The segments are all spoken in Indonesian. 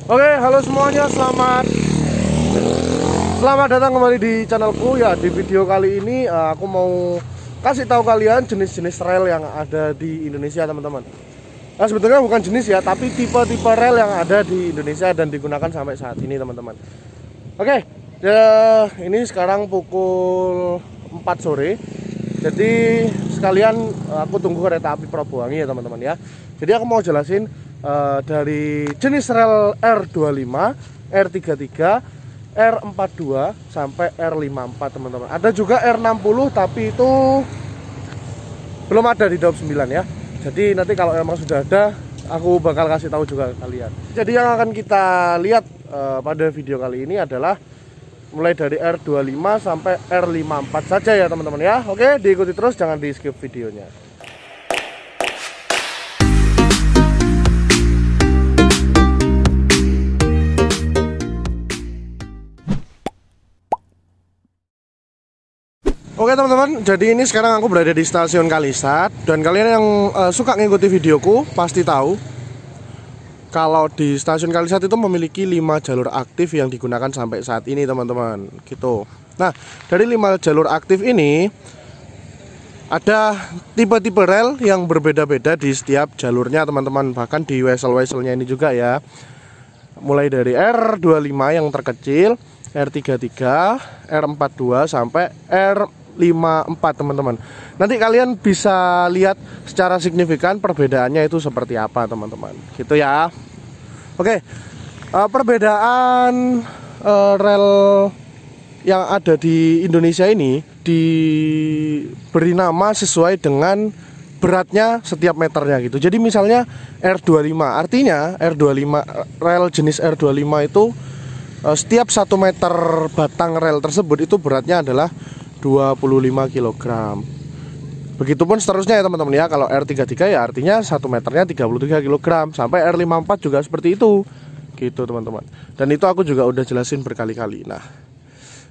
Oke, halo semuanya, selamat datang kembali di channelku ya. Di video kali ini aku mau kasih tahu kalian jenis-jenis rel yang ada di Indonesia, teman-teman. Nah, sebetulnya bukan jenis ya, tapi tipe-tipe rel yang ada di Indonesia dan digunakan sampai saat ini, teman-teman. Oke, ya, ini sekarang pukul 4 sore. Jadi sekalian aku tunggu kereta api Probowangi ya, teman-teman ya. Jadi aku mau jelasin dari jenis rel R25, R33, R42 sampai R54, teman-teman. Ada juga R60 tapi itu belum ada di Daup 9 ya. Jadi nanti kalau memang sudah ada, aku bakal kasih tahu juga ke kalian. Jadi yang akan kita lihat pada video kali ini adalah mulai dari R25 sampai R54 saja ya, teman-teman ya. Oke, diikuti terus, jangan di skip videonya. Oke teman-teman, jadi ini sekarang aku berada di stasiun Kalisat. Dan kalian yang suka ngikuti videoku pasti tahu kalau di stasiun Kalisat itu memiliki 5 jalur aktif yang digunakan sampai saat ini, teman-teman, gitu. Nah, dari 5 jalur aktif ini ada tipe-tipe rel yang berbeda-beda di setiap jalurnya, teman-teman. Bahkan di wesel-weselnya ini juga ya. Mulai dari R25 yang terkecil, R33, R42 sampai R54, teman-teman. Nanti kalian bisa lihat secara signifikan perbedaannya itu seperti apa, teman-teman. Gitu ya. Oke, perbedaan rel yang ada di Indonesia ini diberi nama sesuai dengan beratnya setiap meternya gitu. Jadi misalnya R25, artinya R25, rel jenis R25 itu setiap 1 meter batang rel tersebut itu beratnya adalah 25 kg. Begitupun seterusnya ya, teman-teman ya. Kalau R33 ya artinya 1 meternya 33 kg. Sampai R54 juga seperti itu. Gitu, teman-teman. Dan itu aku juga udah jelasin berkali-kali. Nah,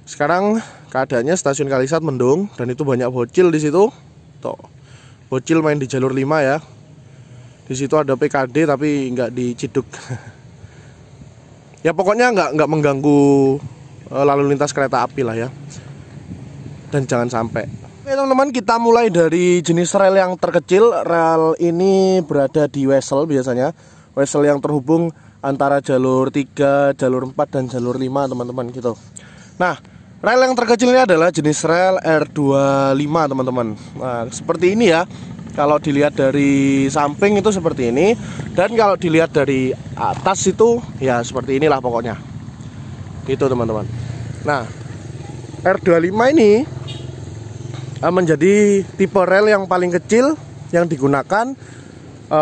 sekarang keadaannya stasiun Kalisat mendung dan itu banyak bocil di situ. Tuh. Bocil main di jalur 5 ya. Di situ ada PKD tapi nggak diciduk. Ya pokoknya nggak mengganggu lalu lintas kereta api lah ya. Dan jangan sampai. Oke teman-teman, kita mulai dari jenis rel yang terkecil. Rel ini berada di wesel biasanya. Wesel yang terhubung antara jalur 3, jalur 4 dan jalur 5, teman-teman gitu. Nah, rel yang terkecil ini adalah jenis rel R25, teman-teman. Nah, seperti ini ya. Kalau dilihat dari samping itu seperti ini. Dan kalau dilihat dari atas itu ya seperti inilah pokoknya. Gitu, teman-teman. Nah, R25 ini menjadi tipe rel yang paling kecil yang digunakan,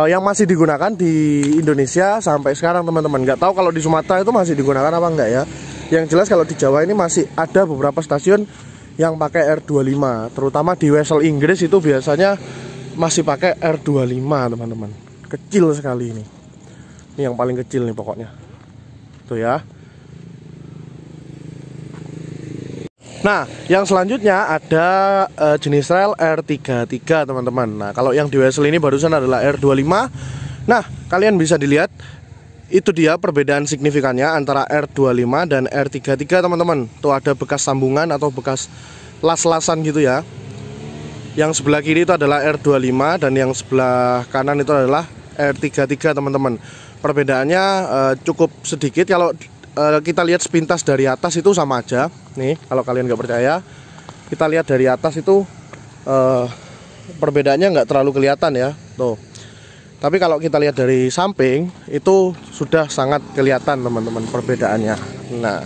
yang masih digunakan di Indonesia sampai sekarang, teman-teman. Nggak tahu kalau di Sumatera itu masih digunakan apa enggak ya. Yang jelas kalau di Jawa ini masih ada beberapa stasiun yang pakai R25. Terutama di wesel Inggris itu biasanya masih pakai R25, teman-teman. Kecil sekali ini. Ini yang paling kecil nih pokoknya. Tuh ya. Nah, yang selanjutnya ada jenis rel R33, teman-teman. Nah, kalau yang di wesel ini barusan adalah R25. Nah, kalian bisa dilihat itu dia perbedaan signifikannya antara R25 dan R33, teman-teman. Tuh ada bekas sambungan atau bekas las-lasan gitu ya. Yang sebelah kiri itu adalah R25 dan yang sebelah kanan itu adalah R33, teman-teman. Perbedaannya cukup sedikit. Kalau kita lihat sepintas dari atas itu sama aja. Nih, kalau kalian nggak percaya, kita lihat dari atas itu perbedaannya nggak terlalu kelihatan ya. Tuh. Tapi kalau kita lihat dari samping itu sudah sangat kelihatan, teman-teman, perbedaannya. Nah,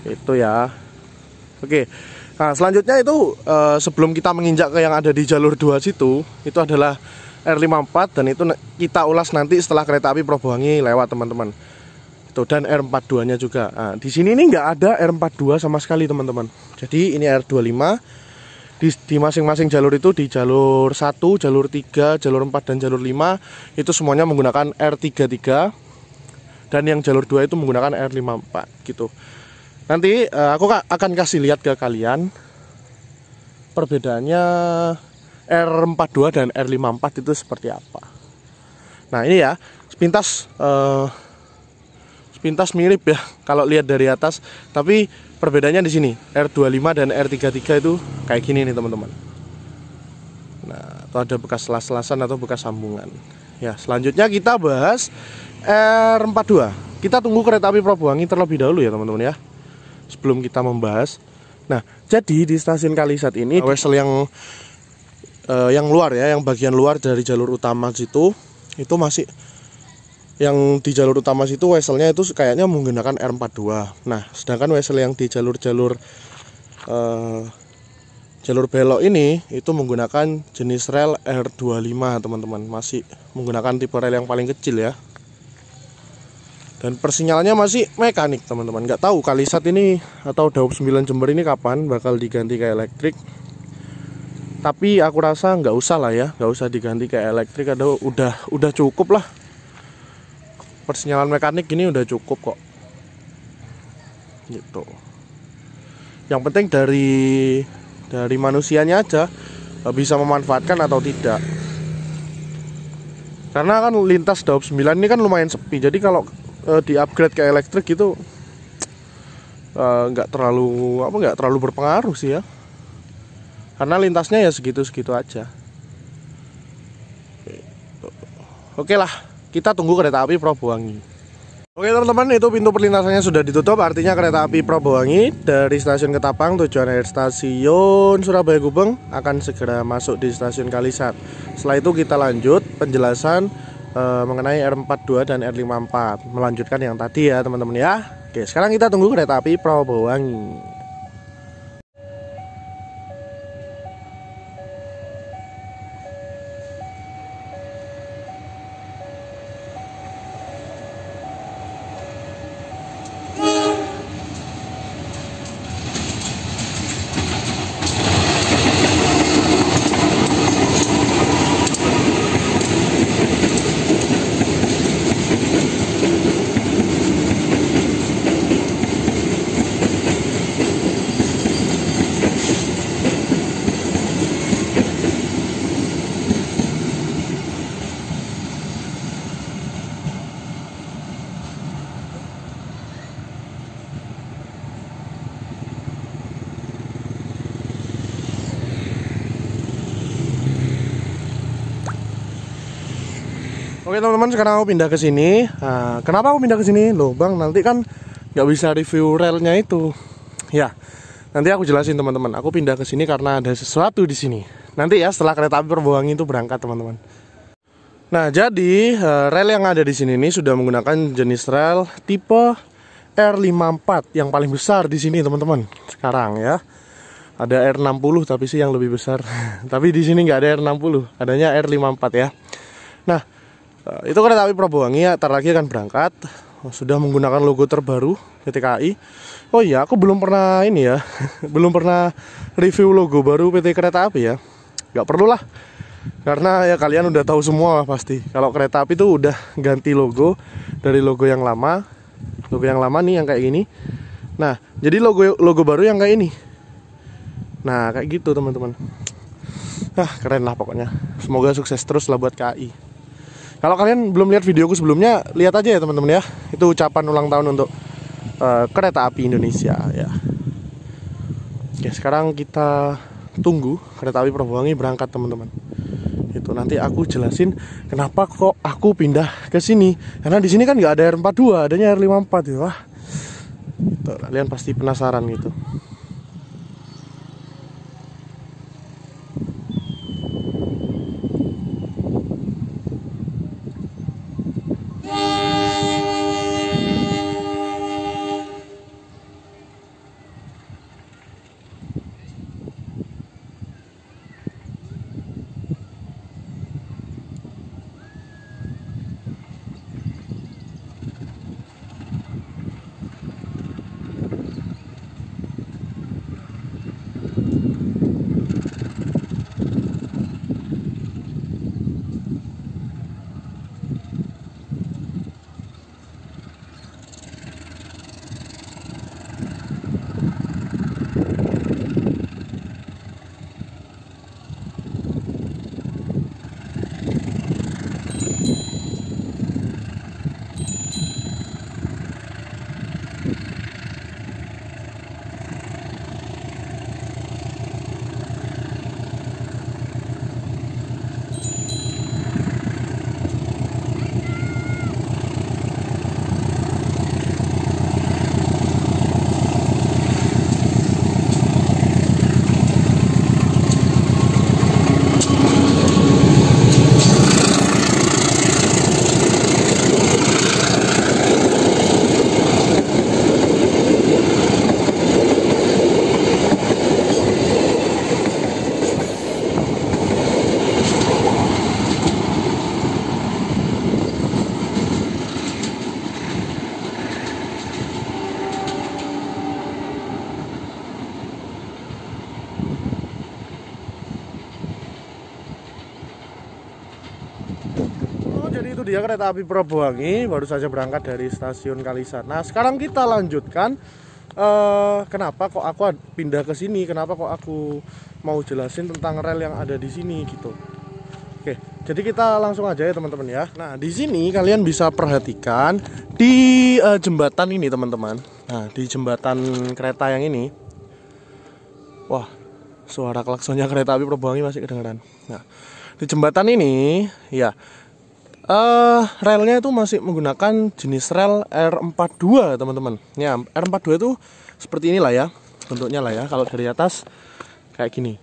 itu ya. Oke. Nah, selanjutnya itu sebelum kita menginjak ke yang ada di jalur 2 situ, itu adalah R54 dan itu kita ulas nanti setelah kereta api Probowangi lewat, teman-teman. Itu dan R42-nya juga. Nah, di sini ini nggak ada R42 sama sekali, teman-teman. Jadi ini R25 di masing-masing jalur itu, di jalur 1, jalur 3, jalur 4 dan jalur 5 itu semuanya menggunakan R33 dan yang jalur 2 itu menggunakan R54 gitu. Nanti aku akan kasih lihat ke kalian perbedaannya R42 dan R54 itu seperti apa. Nah, ini ya sepintas sepintas mirip ya kalau lihat dari atas, tapi perbedaannya di sini. R25 dan R33 itu kayak gini nih teman-teman. Nah, itu ada bekas las-lasan atau bekas sambungan. Ya, selanjutnya kita bahas R42. Kita tunggu kereta api Probowangi terlebih dahulu ya teman-teman ya, sebelum kita membahas. Nah, jadi di stasiun Kalisat ini wesel yang luar ya, yang bagian luar dari jalur utama situ, itu masih yang di jalur utama situ weselnya itu kayaknya menggunakan R42. Nah, sedangkan wesel yang di jalur belok ini itu menggunakan jenis rel R25 teman-teman, masih menggunakan tipe rel yang paling kecil ya. Dan persinyalannya masih mekanik teman-teman. Nggak tahu Kalisat ini atau Daob 9 Jember ini kapan bakal diganti ke elektrik. Tapi aku rasa nggak usah lah ya, nggak usah diganti ke elektrik. Udah cukup lah. Persinyalan mekanik ini udah cukup kok. Gitu. Yang penting dari manusianya aja bisa memanfaatkan atau tidak. Karena kan lintas Daob 9 ini kan lumayan sepi. Jadi kalau di-upgrade ke elektrik itu nggak terlalu berpengaruh sih ya. Karena lintasnya ya segitu-segitu aja. Oke lah, kita tunggu kereta api Probowangi. Oke teman-teman, itu pintu perlintasannya sudah ditutup. Artinya kereta api Probowangi dari stasiun Ketapang tujuan akhir stasiun Surabaya Gubeng akan segera masuk di stasiun Kalisat. Setelah itu kita lanjut penjelasan mengenai R42 dan R54. Melanjutkan yang tadi ya teman-teman ya. Oke, sekarang kita tunggu kereta api Probowangi. Oke teman-teman, sekarang aku pindah ke sini. Nah, kenapa aku pindah ke sini? Loh bang, nanti kan nggak bisa review relnya itu. Ya, nanti aku jelasin teman-teman. Aku pindah ke sini karena ada sesuatu di sini. Nanti ya setelah kereta api Probowangi itu berangkat teman-teman. Nah, jadi rel yang ada di sini ini sudah menggunakan jenis rel tipe R54 yang paling besar di sini teman-teman. Sekarang ya. Ada R60 tapi sih yang lebih besar. Tapi di sini nggak ada R60, adanya R54 ya. Nah, itu kereta api Probowangi ya, ntar lagi akan berangkat. Sudah menggunakan logo terbaru PT KAI. Oh iya, aku belum pernah ini ya belum pernah review logo baru PT Kereta Api ya. Gak perlu lah, karena ya kalian udah tahu semua pasti. Kalau kereta api itu udah ganti logo dari logo yang lama. Logo yang lama nih yang kayak gini. Nah, jadi logo baru yang kayak ini. Nah, kayak gitu teman-teman. Keren lah pokoknya. Semoga sukses terus lah buat KAI. Kalau kalian belum lihat videoku sebelumnya, lihat aja ya teman-teman ya. Itu ucapan ulang tahun untuk Kereta Api Indonesia ya. Oke, sekarang kita tunggu kereta api Probowangi berangkat teman-teman. Itu nanti aku jelasin kenapa kok aku pindah ke sini. Karena di sini kan nggak ada R42, adanya R54 ya. Wah, itu, kalian pasti penasaran gitu. itu dia kereta api Probowangi, baru saja berangkat dari stasiun Kalisat. Nah, sekarang kita lanjutkan. Kenapa kok aku pindah ke sini? Kenapa kok aku mau jelasin tentang rel yang ada di sini gitu. Oke, jadi kita langsung aja ya teman-teman ya. Nah, di sini kalian bisa perhatikan di jembatan ini teman-teman. Nah, di jembatan kereta yang ini, wah, suara klaksonnya kereta api Probowangi masih kedengaran. Nah, di jembatan ini, ya, relnya itu masih menggunakan jenis rel R42 teman-teman. Ya, R42 itu seperti inilah ya bentuknya lah ya. Kalau dari atas kayak gini.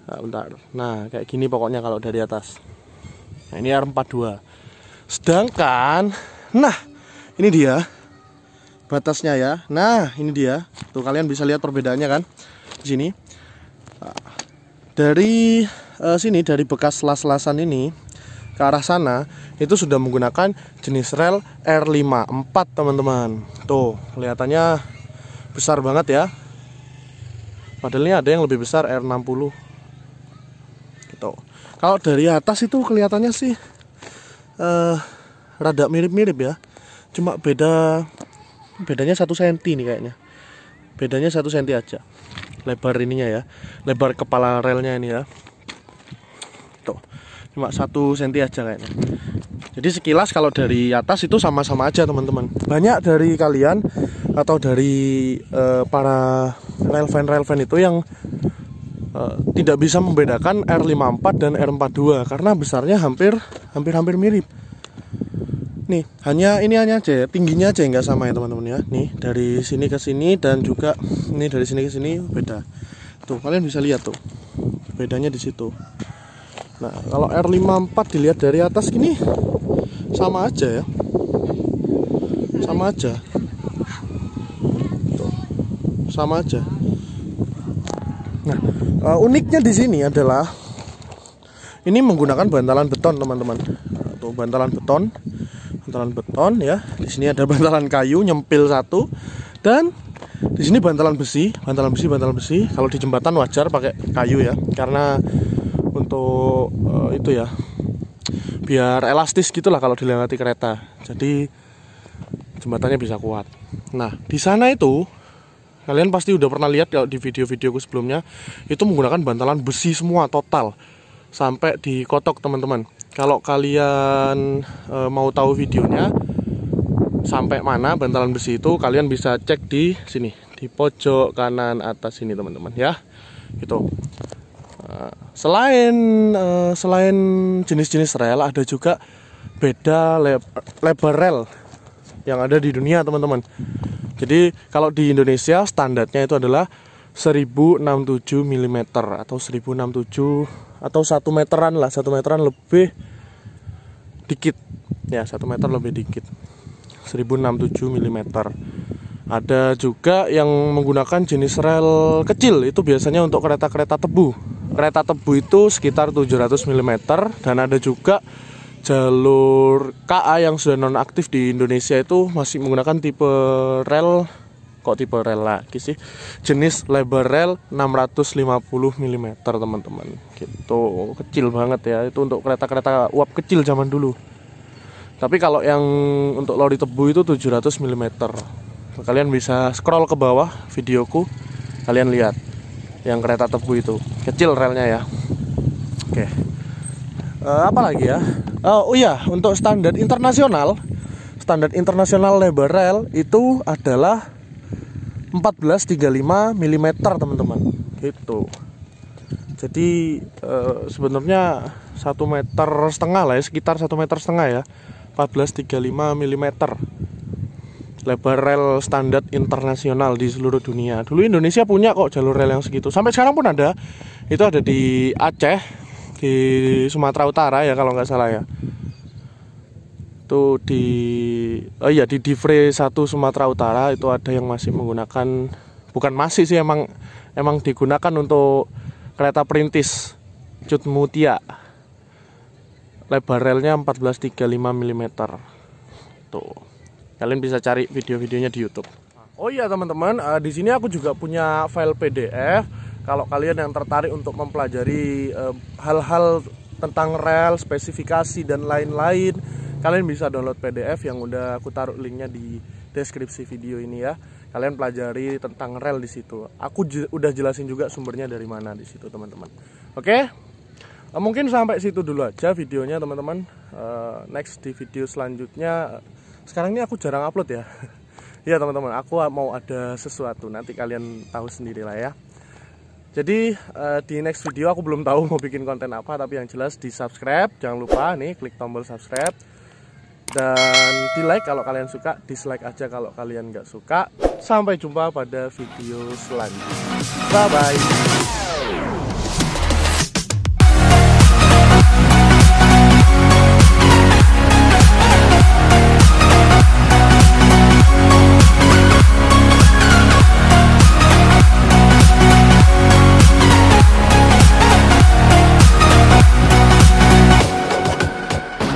Nah, bentar. Nah, kayak gini pokoknya kalau dari atas. Nah, ini R42. Sedangkan, nah, ini dia batasnya ya. Nah, ini dia. Tuh kalian bisa lihat perbedaannya kan di sini. Nah, dari sini, dari bekas las-lasan ini ke arah sana itu sudah menggunakan jenis rel R54 teman-teman. Tuh kelihatannya besar banget ya. Padahal ini ada yang lebih besar R60 gitu. Kalau dari atas itu kelihatannya sih rada mirip-mirip ya. Cuma bedanya 1 cm nih kayaknya. Bedanya 1 cm aja lebar ininya ya, lebar kepala relnya ini ya. Tuh cuma 1 cm aja kayaknya. Jadi sekilas kalau dari atas itu sama-sama aja teman-teman. Banyak dari kalian atau dari para rail fan itu yang tidak bisa membedakan R54 dan R42 karena besarnya hampir mirip. Nih, hanya aja ya, tingginya aja nggak sama ya teman-teman ya. Nih, dari sini ke sini dan juga ini dari sini ke sini beda. Tuh, kalian bisa lihat tuh. Bedanya di situ. Nah, kalau R54 dilihat dari atas gini sama aja ya. Sama aja. Tuh. Sama aja. Nah, uniknya di sini adalah ini menggunakan bantalan beton, teman-teman. Tuh, bantalan beton ya. Di sini ada bantalan kayu nyempil satu dan di sini bantalan besi. Kalau di jembatan wajar pakai kayu ya, karena untuk itu ya, biar elastis gitulah kalau dilewati kereta. Jadi jembatannya bisa kuat. Nah, di sana itu kalian pasti udah pernah lihat kalau di video-videoku sebelumnya itu menggunakan bantalan besi semua total sampai dikotok teman-teman. Kalau kalian mau tahu videonya sampai mana bantalan besi itu, kalian bisa cek di sini, di pojok kanan atas sini teman-teman ya. Gitu. Selain jenis-jenis rel, ada juga beda lebar rel yang ada di dunia teman-teman. Jadi kalau di Indonesia standarnya itu adalah 1067 mm atau 1067 atau 1 meteran lah, 1 meteran lebih dikit ya, 1 meter lebih dikit, 1067 mm. Ada juga yang menggunakan jenis rel kecil, itu biasanya untuk kereta-kereta tebu. Kereta tebu itu sekitar 700 mm. Dan ada juga jalur KA yang sudah nonaktif di Indonesia itu masih menggunakan tipe rel, kok tipe rel lagi sih, jenis lebar rel 650 mm teman-teman. Gitu, kecil banget ya, itu untuk kereta-kereta uap kecil zaman dulu. Tapi kalau yang untuk lori tebu itu 700 mm. Kalian bisa scroll ke bawah videoku, kalian lihat yang kereta tebu itu kecil relnya ya. Oke. Apa lagi ya? Oh iya, untuk standar internasional lebar rel itu adalah 1435 mm teman-teman. Gitu. Jadi sebenarnya 1,5 meter lah ya, sekitar 1,5 meter ya. 1435 mm lebar rel standar internasional di seluruh dunia. Dulu Indonesia punya kok jalur rel yang segitu. Sampai sekarang pun ada. Itu ada di Aceh, di Sumatera Utara ya kalau nggak salah ya. Itu di di Divre 1 Sumatera Utara itu ada yang masih menggunakan, bukan masih sih, emang digunakan untuk kereta perintis Cut Mutia. Lebar relnya 1435 mm. Tuh. Kalian bisa cari video-videonya di YouTube. Oh iya teman-teman, di sini aku juga punya file PDF. Kalau kalian yang tertarik untuk mempelajari hal-hal tentang rel, spesifikasi dan lain-lain, kalian bisa download PDF yang udah aku taruh linknya di deskripsi video ini ya. Kalian pelajari tentang rel di situ. Aku udah jelasin juga sumbernya dari mana di situ teman-teman. Oke, mungkin sampai situ dulu aja videonya teman-teman. Next di video selanjutnya. Sekarang ini aku jarang upload ya. Ya teman-teman, aku mau ada sesuatu. Nanti kalian tahu sendiri lah ya. Jadi di next video aku belum tahu mau bikin konten apa, tapi yang jelas di subscribe, jangan lupa nih klik tombol subscribe dan di like kalau kalian suka, dislike aja kalau kalian nggak suka. Sampai jumpa pada video selanjutnya. Bye bye.